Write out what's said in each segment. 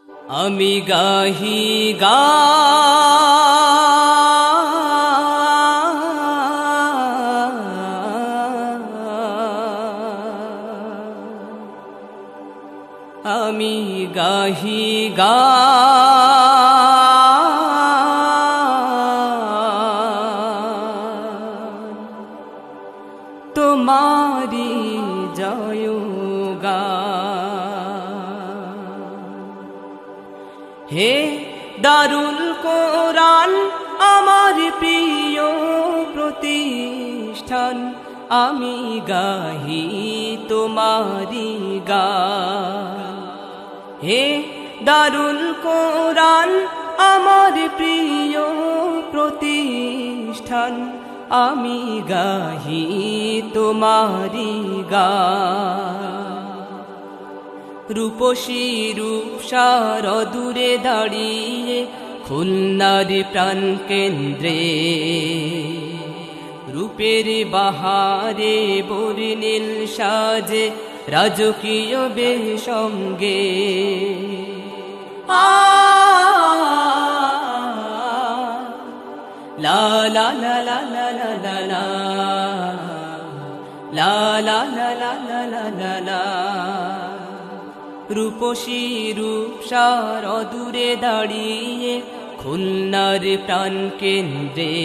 আমি গাহি গান, আমি গাহি গান, তোমারি জয়গান। হে দারুল কোরআন আমার প্রিয় প্রতিষ্ঠান, আমি গাহি তোমারি গান। হে দারুল কোরআন আমার প্রিয় প্রতিষ্ঠান, আমি গাহি তোমারি গান। রূপসী রূপসার দূরে দাঁড়িয়ে খুলনার প্রাণ কেন্দ্রে, রূপের বাহারে বর্ণিল সাজে রাজকীয় বেশঙ্গে। লা লা লা লা লা লা লা লা লা লা লা লা লা লা লা। রূপসী রূপসার দূরে দাঁড়িয়ে খুলনার প্রাণ কেন্দ্রে,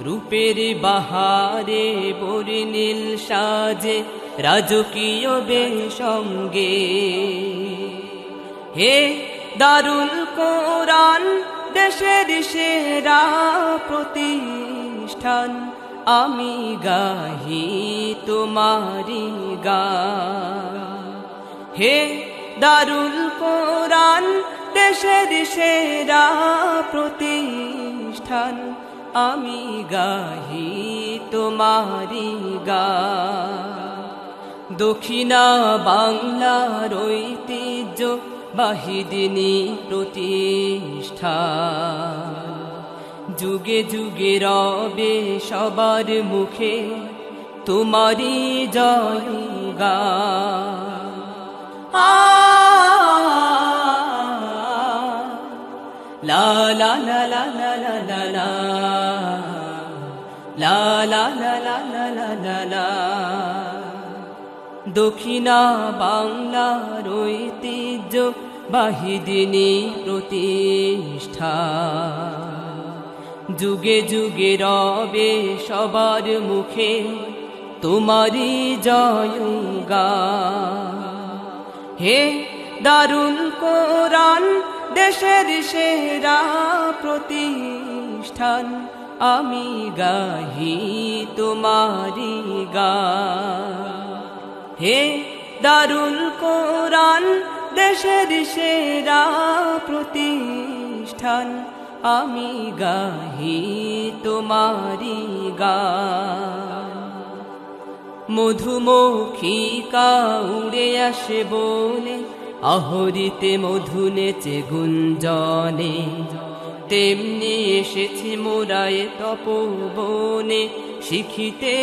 রূপের বাহারে বর্ণিল সাজে রাজকীয় বেশঙ্গে। হে দারুল কোরআন দেশের সেরা প্রতিষ্ঠান, আমি গাহি তোমারি গান। হে দারুল কোরআন দেশের সেরা প্রতিষ্ঠান, আমি গাহি তোমারি গান। দক্ষিণা বাংলার ঐতিহ্য বাহিদিনী প্রতিষ্ঠান, যুগে যুগে রবে সবার মুখে তোমারি জয়গান। লা লা লা লা লা লা লা লা লা লা লা লা লা লা লা। দক্ষিণা বাংলার ঐতিহ্য বাহিদিনী প্রতিষ্ঠান, যুগে যুগে রবে সবার মুখে তোমারি জয়গান। হে দারুল কোরআন দেশের সেরা প্রতিষ্ঠান, আমি গাহি তোমারি গান। হে দারুল কোরআন দেশের সেরা প্রতিষ্ঠান, আমি গাহি তোমারি গান। মধুমক্ষিকা উড়ে আসে বনে, আহরিতে মধু নেচে গুঞ্জনে, তেমনি এসেছি মোরায়ে তপবনে শিখিতে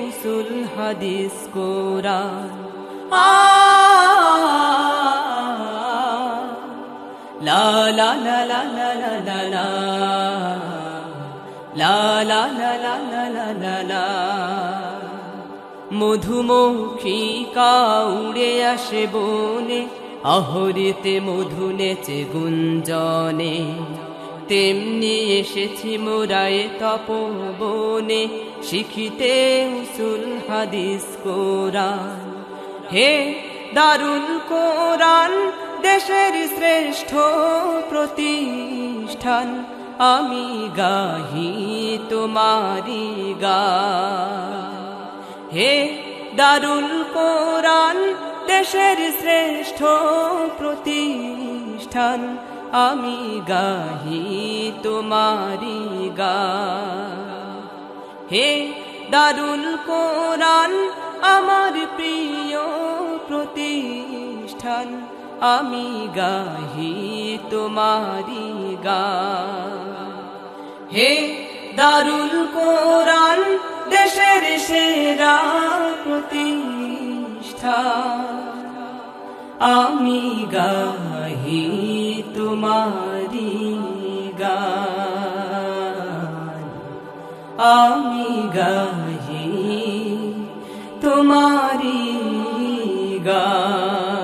উসুল হাদিস কোরআন। লা লা লা লা লা লা লা লা লা লা লা লা লা লা লা। মধুমক্ষিকা উড়ে আসে বনে, আহরিতে মধু নেচে গুঞ্জনে, তেমনি এসেছি মোরায়ে তপবনে শিখিতে উসুল হাদিস কোরআন। হে দারুল কোরআন দেশের শ্রেষ্ঠ প্রতিষ্ঠান, আমি গাহি তোমারি গান। হে দারুল কোরআন দেশের শ্রেষ্ঠ প্রতিষ্ঠান, আমি গাহি তোমারি গান। হে দারুল কোরআন আমার প্রিয় প্রতিষ্ঠান, আমি গাহি তোমারি গান। হে দারুল কোরআন দেশের সেরা প্রতিষ্ঠান, আমি গাহি তোমারি গান, আমি গাহি তোমারি গান।